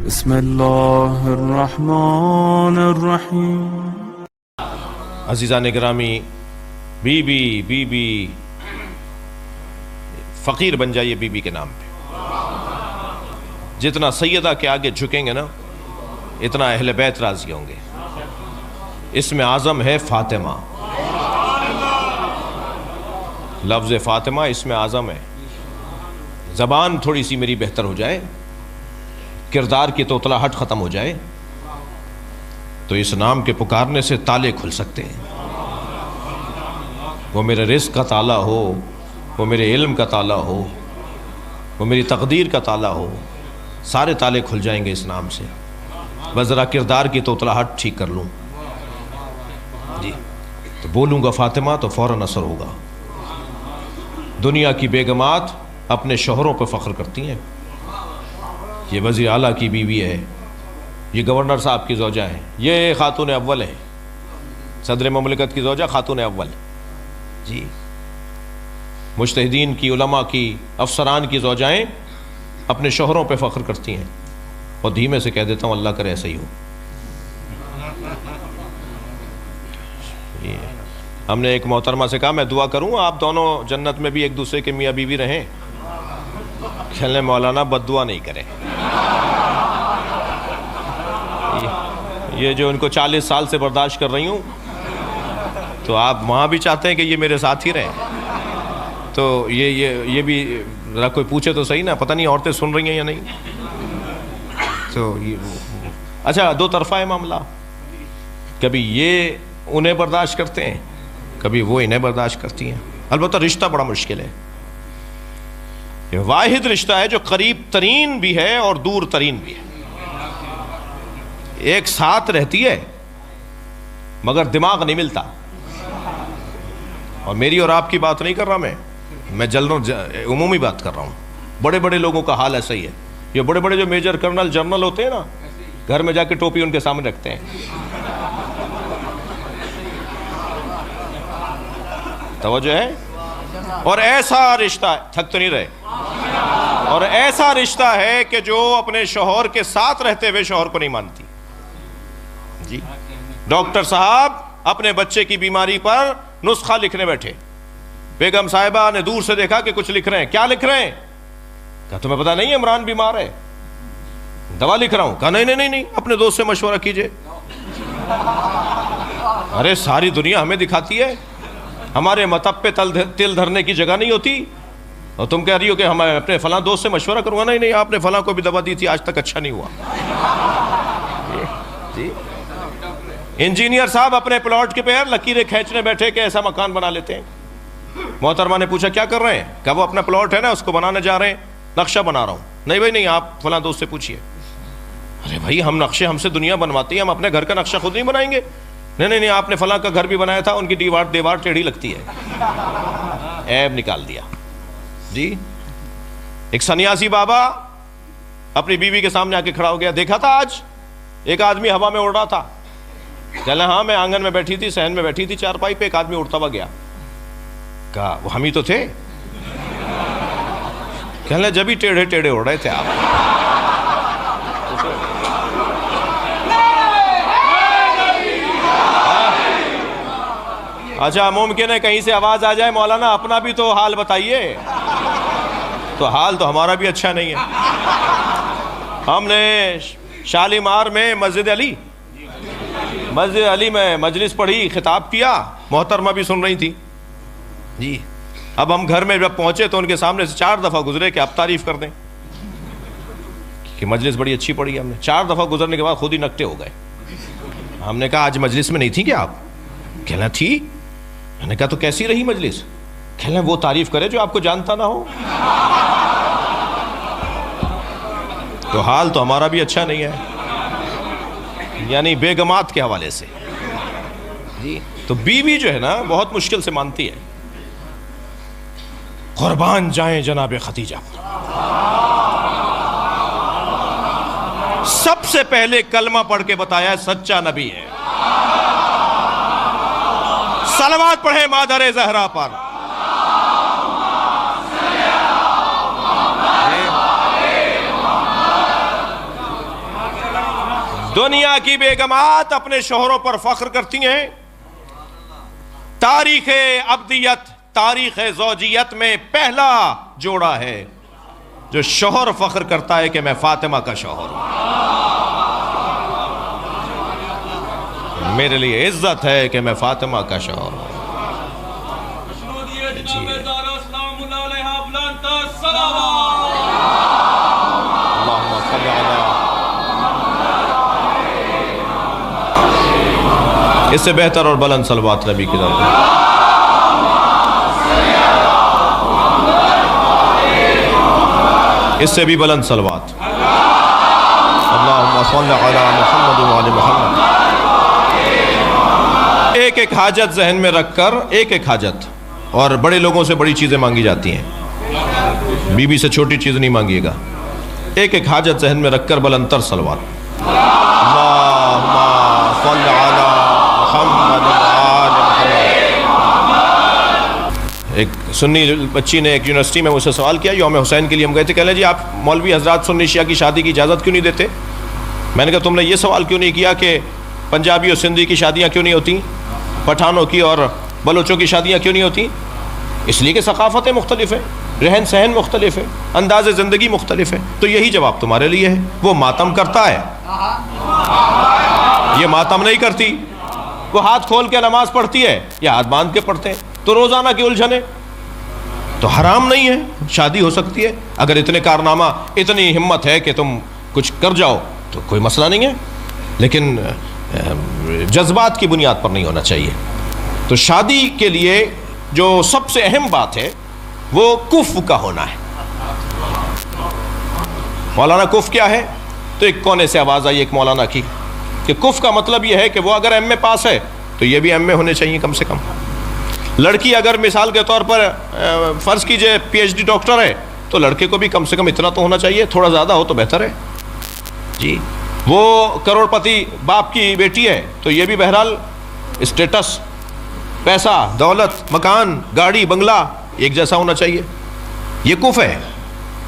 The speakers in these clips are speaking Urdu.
بسم اللہ الرحمن الرحیم۔ عزیزان گرامی، بی بی فقیر بن جائیے بی بی کے نام پہ۔ جتنا سیدہ کے آگے جھکیں گے نا اتنا اہل بیت راضی ہوں گے۔ اس میں اعظم ہے فاطمہ، لفظ فاطمہ اس میں اعظم ہے۔ زبان تھوڑی سی میری بہتر ہو جائے، کردار کی توتلاہٹ ختم ہو جائے تو اس نام کے پکارنے سے تالے کھل سکتے ہیں۔ وہ میرے رزق کا تالا ہو، وہ میرے علم کا تالا ہو، وہ میری تقدیر کا تالا ہو، سارے تالے کھل جائیں گے اس نام سے۔ بس ذرا کردار کی توتلاہٹ ٹھیک کر لوں جی، تو بولوں گا فاطمہ تو فوراً اثر ہوگا۔ دنیا کی بیگمات اپنے شوہروں پہ فخر کرتی ہیں۔ یہ وزیر اعلیٰ کی بیوی ہے، یہ گورنر صاحب کی زوجہ ہے، یہ خاتون اول ہے، صدر مملکت کی زوجہ خاتون اول جی، مجتہدین کی، علماء کی، افسران کی زوجائیں اپنے شوہروں پہ فخر کرتی ہیں۔ اور دھیمے سے کہہ دیتا ہوں اللہ کرے ایسا ہی ہو۔ ہم نے ایک محترمہ سے کہا میں دعا کروں آپ دونوں جنت میں بھی ایک دوسرے کے میاں بیوی رہیں۔ کہنے مولانا بد دعا نہیں کریں، یہ جو ان کو 40 سال سے برداشت کر رہی ہوں تو آپ وہاں بھی چاہتے ہیں کہ یہ میرے ساتھ ہی رہیں، تو یہ بھی ذرا کوئی پوچھے تو صحیح نا، پتہ نہیں عورتیں سن رہی ہیں یا نہیں۔ تو اچھا دو طرفہ ہے معاملہ، کبھی یہ انہیں برداشت کرتے ہیں، کبھی وہ انہیں برداشت کرتی ہیں۔ البتہ رشتہ بڑا مشکل ہے، یہ واحد رشتہ ہے جو قریب ترین بھی ہے اور دور ترین بھی ہے۔ ایک ساتھ رہتی ہے مگر دماغ نہیں ملتا۔ اور میری اور آپ کی بات نہیں کر رہا میں عمومی بات کر رہا ہوں۔ بڑے بڑے لوگوں کا حال ایسا ہی ہے۔ یہ بڑے بڑے جو میجر کرنل جنرل ہوتے ہیں نا، گھر میں جا کے ٹوپی ان کے سامنے رکھتے ہیں، توجہ ہے؟ اور ایسا رشتہ ہے، تھک تو نہیں رہے، اور ایسا رشتہ ہے کہ جو اپنے شوہر کے ساتھ رہتے ہوئے شوہر کو نہیں مانتی جی۔ ڈاکٹر صاحب اپنے بچے کی بیماری پر نسخہ لکھنے بیٹھے، بیگم صاحبہ نے دور سے دیکھا کہ کچھ لکھ رہے ہیں۔ کیا لکھ رہے ہیں؟ کہا تمہیں پتا نہیں عمران بیمار ہے، دوا لکھ رہا ہوں۔ کہا نہیں، اپنے دوست سے مشورہ کیجئے۔ ارے ساری دنیا ہمیں دکھاتی ہے، ہمارے مطب پہ تل دھرنے کی جگہ نہیں ہوتی، اور تم کہہ رہی ہو کہ ہم اپنے فلاں دوست سے مشورہ کروں گا۔ نہیں آپ نے فلاں کو بھی دوا دی تھی، آج تک اچھا نہیں ہوا جی۔ انجینئر صاحب اپنے پلاٹ کے پیر لکیریں کھینچنے بیٹھے کہ ایسا مکان بنا لیتے ہیں۔ محترمہ نے پوچھا کیا کر رہے ہیں؟ کہا وہ اپنا پلاٹ ہے نا اس کو بنانے جا رہے ہیں، نقشہ بنا رہا ہوں۔ نہیں بھائی نہیں، آپ فلاں دوست سے پوچھئے۔ ارے بھائی ہم نقشے ہم سے دنیا بنواتی ہے، ہم اپنے گھر کا نقشہ خود نہیں بنائیں گے؟ نہیں آپ نے فلاں کا گھر بھی بنایا تھا، ان کی دیوار ٹیڑھی لگتی ہے، عیب نکال دیا جی۔ ایک سنیاسی بابا اپنی بیوی کے سامنے آ کے کھڑا ہو گیا، دیکھا تھا آج ایک آدمی ہوا میں اڑ رہا تھا؟ کہنا ہاں میں آنگن میں بیٹھی تھی، صحن میں بیٹھی تھی چارپائی پہ، ایک آدمی اڑتا ہوا گیا۔ کہا وہ ہم ہی تو تھے؟ کہنے جب ہی ٹیڑھے اڑ رہے تھے آپ۔ اچھا ممکن ہے کہیں سے آواز آ جائے مولانا اپنا بھی تو حال بتائیے، تو حال تو ہمارا بھی اچھا نہیں ہے۔ ہم نے شالیمار میں مسجد علی میں مجلس پڑھی، خطاب کیا، محترمہ بھی سن رہی تھی جی۔ اب ہم گھر میں جب پہنچے تو ان کے سامنے سے 4 دفعہ گزرے کہ آپ تعریف کر دیں کہ مجلس بڑی اچھی پڑھی۔ ہم نے 4 دفعہ گزرنے کے بعد خود ہی نکٹے ہو گئے۔ ہم نے کہا آج مجلس میں نہیں تھی کیا آپ؟ کہنا تھی۔ میں نے کہا تو کیسی رہی مجلس؟ کہنا وہ تعریف کرے جو آپ کو جانتا نہ ہو۔ تو حال تو ہمارا بھی اچھا نہیں ہے، یعنی بیگمات کے حوالے سے جی۔ تو بیوی جو ہے نا بہت مشکل سے مانتی ہے۔ قربان جائیں جناب خدیجہ، سب سے پہلے کلمہ پڑھ کے بتایا سچا نبی ہے۔ صلوات پڑھے مادر زہرا پر۔ دنیا کی بیگمات اپنے شوہروں پر فخر کرتی ہیں. تاریخ ابدیت، تاریخ زوجیت میں پہلا جوڑا ہے جو شوہر فخر کرتا ہے کہ میں فاطمہ کا شوہر ہوں. میرے لیے عزت ہے کہ میں فاطمہ کا شوہر ہوں. اللہم صلی علی. اس سے بہتر اور بلند صلوات نبی کی ذات. اس سے بھی بلند صلوات. اللہم صلی علی محمد وعلی محمد. ایک ایک حاجت ذہن میں رکھ کر، ایک ایک حاجت، اور بڑے لوگوں سے بڑی چیزیں مانگی جاتی ہیں، بی بی سے چھوٹی چیز نہیں مانگیے گا. ایک ایک حاجت ذہن میں رکھ کر بلند تر صلوات. اللہم صلی علی محمد وعلی محمد. ایک سنی بچی نے ایک یونیورسٹی میں مجھ سے سوال کیا، یوم حسین کے لیے ہم گئے تھے. کہہ لیں جی آپ مولوی حضرات سنی شیعہ کی شادی کی اجازت کیوں نہیں دیتے؟ میں نے کہا تم نے یہ سوال کیوں نہیں کیا کہ پنجابی اور سندھی کی شادیاں کیوں نہیں ہوتی، پٹھانوں کی اور بلوچوں کی شادیاں کیوں نہیں ہوتی؟ اس لیے کہ ثقافتیں مختلف ہیں، رہن سہن مختلف ہے، انداز زندگی مختلف ہے. تو یہی جواب تمہارے لیے ہے. وہ ماتم کرتا ہے، یہ ماتم نہیں کرتی. وہ ہاتھ کھول کے نماز پڑھتی ہے یا ہاتھ باندھ کے پڑھتے ہیں. تو روزانہ کی الجھنیں تو حرام نہیں ہے، شادی ہو سکتی ہے. اگر اتنے کارنامہ، اتنی ہمت ہے کہ تم کچھ کر جاؤ تو کوئی مسئلہ نہیں ہے، لیکن جذبات کی بنیاد پر نہیں ہونا چاہیے. تو شادی کے لیے جو سب سے اہم بات ہے وہ کف کا ہونا ہے. مولانا کف کیا ہے؟ تو ایک کونے سے آواز آئی ایک مولانا کی کہ کف کا مطلب یہ ہے کہ وہ اگر ایم اے پاس ہے تو یہ بھی ایم اے ہونے چاہیے کم سے کم. لڑکی اگر مثال کے طور پر فرض کیجئے پی ایچ ڈی ڈاکٹر ہے تو لڑکے کو بھی کم سے کم اتنا تو ہونا چاہیے. تھوڑا زیادہ ہو تو بہتر ہے جی. وہ کروڑ پتی باپ کی بیٹی ہے تو یہ بھی بہرحال اسٹیٹس، پیسہ، دولت، مکان، گاڑی، بنگلہ ایک جیسا ہونا چاہیے. یہ کف ہے.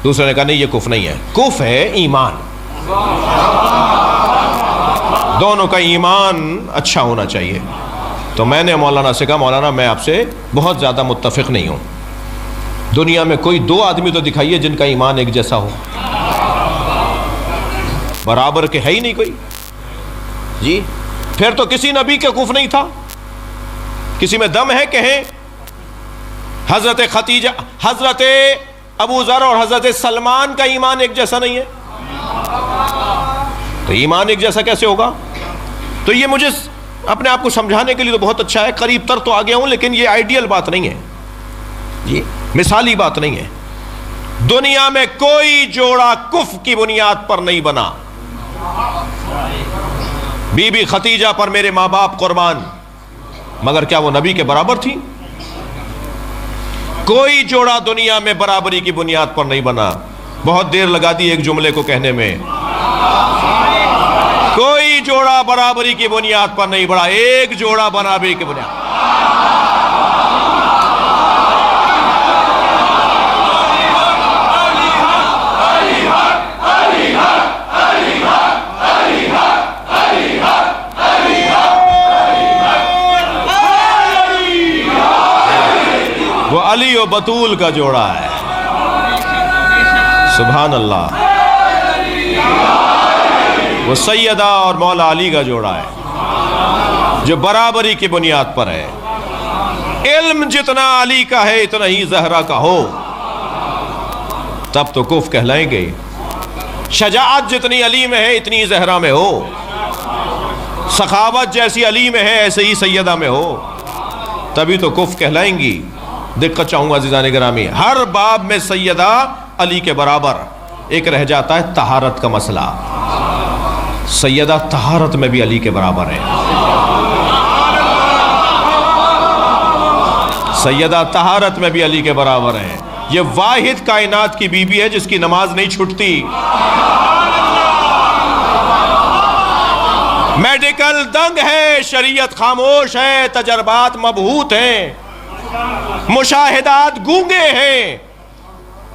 دوسرے نے کہا نہیں یہ کف نہیں ہے، کف ہے ایمان. دونوں کا ایمان اچھا ہونا چاہیے. تو میں نے مولانا سے کہا مولانا میں آپ سے بہت زیادہ متفق نہیں ہوں. دنیا میں کوئی دو آدمی تو دکھائیے جن کا ایمان ایک جیسا ہو. برابر کے ہے ہی نہیں کوئی جی. پھر تو کسی نبی کا کف نہیں تھا. کسی میں دم ہے کہیں حضرت خدیجہ، حضرت ابو ذر اور حضرت سلمان کا ایمان ایک جیسا نہیں ہے. تو ایمان ایک جیسا کیسے ہوگا؟ تو یہ مجھے اپنے آپ کو سمجھانے کے لیے تو بہت اچھا ہے، قریب تر تو آ گیا ہوں، لیکن یہ آئیڈیل بات نہیں ہے جی، مثالی بات نہیں ہے. دنیا میں کوئی جوڑا کف کی بنیاد پر نہیں بنا. بی بی خدیجہ پر میرے ماں باپ قربان، مگر کیا وہ نبی کے برابر تھی؟ کوئی جوڑا دنیا میں برابری کی بنیاد پر نہیں بنا. بہت دیر لگا دی ایک جملے کو کہنے میں. کوئی جوڑا برابری کی بنیاد پر نہیں بڑھا، ایک جوڑا برابری کی بنیاد. وہ علی و بطول کا جوڑا ہے. سبحان اللہ. وہ سیدہ اور مولا علی کا جوڑا ہے جو برابری کی بنیاد پر ہے. علم جتنا علی کا ہے اتنا ہی زہرا کا ہو تب تو کف کہلائیں گے. شجاعت جتنی علی میں ہے اتنی زہرا میں ہو. سخاوت جیسی علی میں ہے ایسے ہی سیدہ میں ہو تبھی تو کف کہلائیں گی. دقت چاہوں گا عزیزان گرامی، ہر باب میں سیدہ علی کے برابر. ایک رہ جاتا ہے طہارت کا مسئلہ. سیدہ طہارت میں بھی علی کے برابر ہے. سیدہ طہارت میں بھی علی کے برابر ہے. یہ واحد کائنات کی بیوی ہے جس کی نماز نہیں چھوٹتی. میڈیکل دنگ ہے، شریعت خاموش ہے، تجربات مبہوت ہیں، مشاہدات گونگے ہیں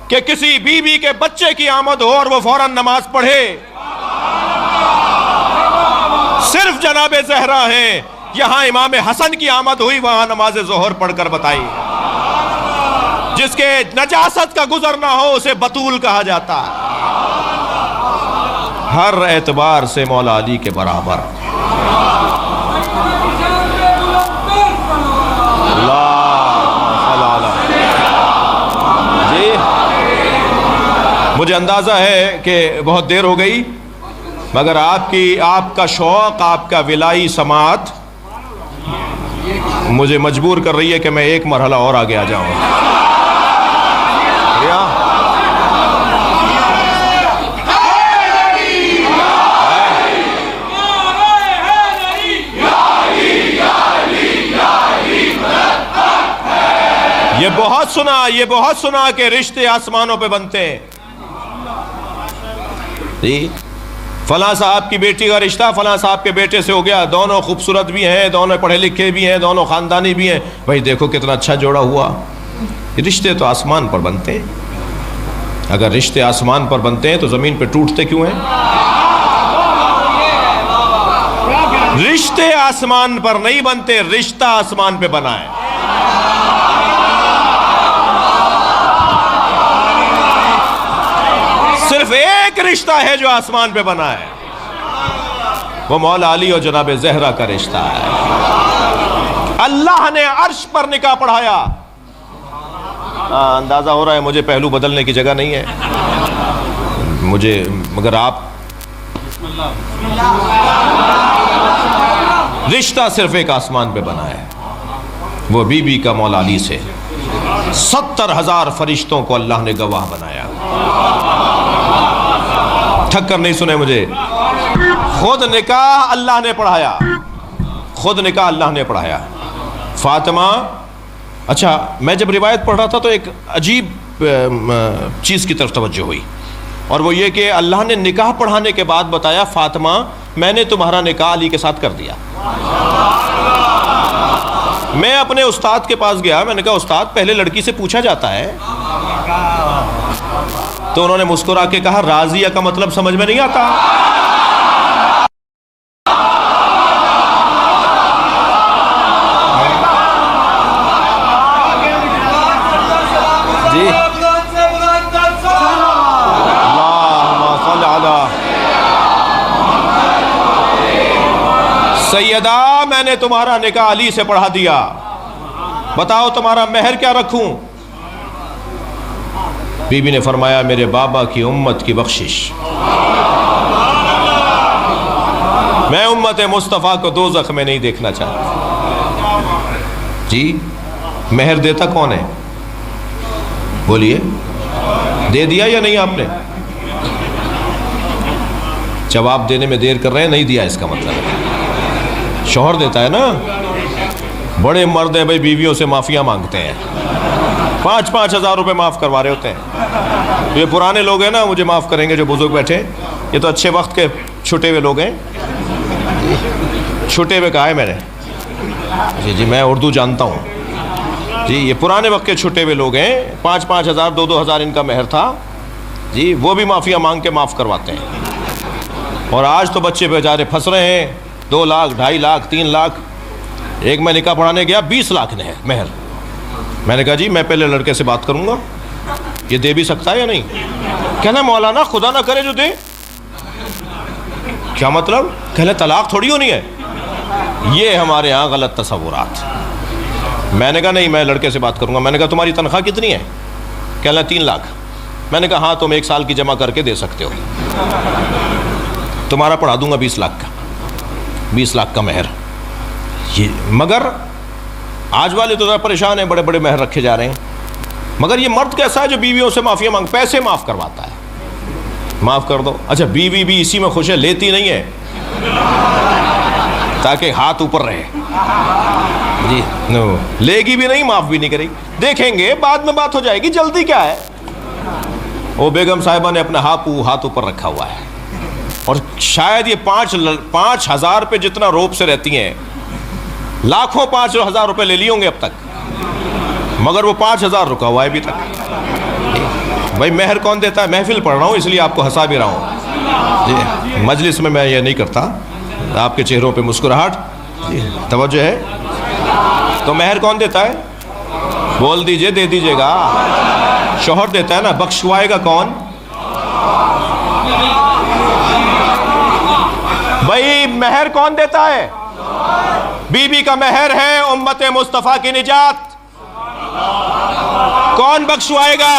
کہ کسی بیوی کے بچے کی آمد ہو اور وہ فوراً نماز پڑھے. صرف جناب زہرا ہیں، یہاں امام حسن کی آمد ہوئی وہاں نماز ظہر پڑھ کر بتائی۔ جس کے نجاست کا گزر نہ ہو اسے بطول کہا جاتا ہے، ہر اعتبار سے مولا علی کے برابر۔ جی مجھے اندازہ ہے کہ بہت دیر ہو گئی، مگر آپ کا شوق، آپ کا ولائی سماعت مجھے مجبور کر رہی ہے کہ میں ایک مرحلہ اور آگے آ جاؤں۔ یہ بہت سنا کہ رشتے آسمانوں پہ بنتے ہیں۔ جی فلاں صاحب کی بیٹی کا رشتہ فلاں صاحب کے بیٹے سے ہو گیا، دونوں خوبصورت بھی ہیں، دونوں پڑھے لکھے بھی ہیں، دونوں خاندانی بھی ہیں، بھائی دیکھو کتنا اچھا جوڑا ہوا۔ رشتے تو آسمان پر بنتے ہیں، اگر رشتے آسمان پر بنتے ہیں تو زمین پہ ٹوٹتے کیوں ہیں؟ رشتے آسمان پر نہیں بنتے، رشتہ آسمان پہ بنا ہے۔ صرف ایک رشتہ ہے جو آسمان پہ بنا ہے، وہ مولا علی اور جناب زہرا کا رشتہ ہے۔ اللہ نے عرش پر نکاح پڑھایا۔ اندازہ ہو رہا ہے مجھے پہلو بدلنے کی جگہ نہیں ہے مگر آپ رشتہ صرف ایک آسمان پہ بنا ہے، وہ بی بی کا مولا علی سے 70,000 فرشتوں کو اللہ نے گواہ بنایا۔ تھک کر نہیں سنے مجھے، خود نکاح اللہ نے پڑھایا، خود نکاح اللہ نے پڑھایا۔ فاطمہ، اچھا میں جب روایت پڑھ رہا تھا تو ایک عجیب چیز کی طرف توجہ ہوئی، اور وہ یہ کہ اللہ نے نکاح پڑھانے کے بعد بتایا فاطمہ میں نے تمہارا نکاح علی کے ساتھ کر دیا۔ میں اپنے استاد کے پاس گیا، میں نے کہا استاد پہلے لڑکی سے پوچھا جاتا ہے، تو انہوں نے مسکرا کے کہا راضیہ کا مطلب سمجھ میں نہیں آتا؟ جی اللہم صل علی سیدہ، میں نے تمہارا نکاح علی سے پڑھا دیا، بتاؤ تمہارا مہر کیا رکھوں؟ بی بی نے فرمایا میرے بابا کی امت کی بخشش، میں امت مصطفیٰ کو دوزخ میں نہیں دیکھنا چاہتا۔ جی مہر دیتا کون ہے؟ بولیے، دے دیا یا نہیں آپ نے؟ جواب دینے میں دیر کر رہے ہیں، نہیں دیا اس کا مطلب ہے شوہر دیتا ہے نا۔ بڑے مرد ہیں بھائی، بیویوں سے معافیاں مانگتے ہیں، 5-5 ہزار روپے معاف کروا رہے ہوتے ہیں۔ یہ پرانے لوگ ہیں نا، مجھے معاف کریں گے جو بزرگ بیٹھے، یہ تو اچھے وقت کے چھٹے ہوئے لوگ ہیں۔ چھٹے ہوئے کہا ہے میں نے، جی میں اردو جانتا ہوں جی، یہ پرانے وقت کے چھٹے ہوئے لوگ ہیں، 5-5 ہزار 2-2 ہزار ان کا مہر تھا جی، وہ بھی معافیاں مانگ کے معاف کرواتے ہیں۔ اور آج تو بچے بیچارے پھنس رہے ہیں، 2 لاکھ 2.5 لاکھ 3 لاکھ۔ ایک میں نکاح پڑھانے گیا 20 لاکھ مہر، میں نے کہا جی میں پہلے لڑکے سے بات کروں گا، یہ دے بھی سکتا ہے یا نہیں؟ کہنا مولانا خدا نہ کرے جو دے۔ کیا مطلب؟ کہنا طلاق تھوڑی ہونی ہے۔ یہ ہمارے ہاں غلط تصورات۔ میں نے کہا نہیں میں لڑکے سے بات کروں گا۔ میں نے کہا تمہاری تنخواہ کتنی ہے؟ کہنا 3 لاکھ۔ میں نے کہا ہاں تم 1 سال کی جمع کر کے دے سکتے ہو، تمہارا پڑھا دوں گا 20 لاکھ کا، 20 لاکھ کا مہر۔ مگر آج والے تو ذرا پریشان ہیں، بڑے بڑے مہر رکھے جا رہے ہیں۔ مگر یہ مرد کیسا ہے جو بیویوں سے معافیاں مانگ، پیسے معاف کرواتا ہے، معاف کر دو۔ اچھا بیوی بھی اسی میں خوش ہے، لیتی نہیں ہے تاکہ ہاتھ اوپر رہے جی، لے گی بھی نہیں، معاف بھی نہیں کرے گی، دیکھیں گے بعد میں بات ہو جائے گی، جلدی کیا ہے۔ وہ بیگم صاحبہ نے اپنا ہاتھ اوپر رکھا ہوا ہے، اور شاید یہ 5 ہزار پہ جتنا روب سے رہتی ہیں، لاکھوں 5 ہزار روپے لے لیے ہوں گے اب تک، مگر وہ 5 ہزار رکا ہوا ہے ابھی تک۔ بھائی مہر کون دیتا ہے؟ محفل پڑھ رہا ہوں اس لیے آپ کو ہنسا بھی رہا ہوں جی، مجلس میں یہ نہیں کرتا آپ کے چہروں پہ مسکراہٹ توجہ ہے. تو مہر کون دیتا ہے؟ بول دیجئے, دے دیجئے گا. شوہر دیتا ہے نا, بخشوائے گا کون؟ بھائی مہر کون دیتا ہے؟ بی بی کا مہر ہے امت مصطفیٰ کی نجات. کون بخشوائے گا؟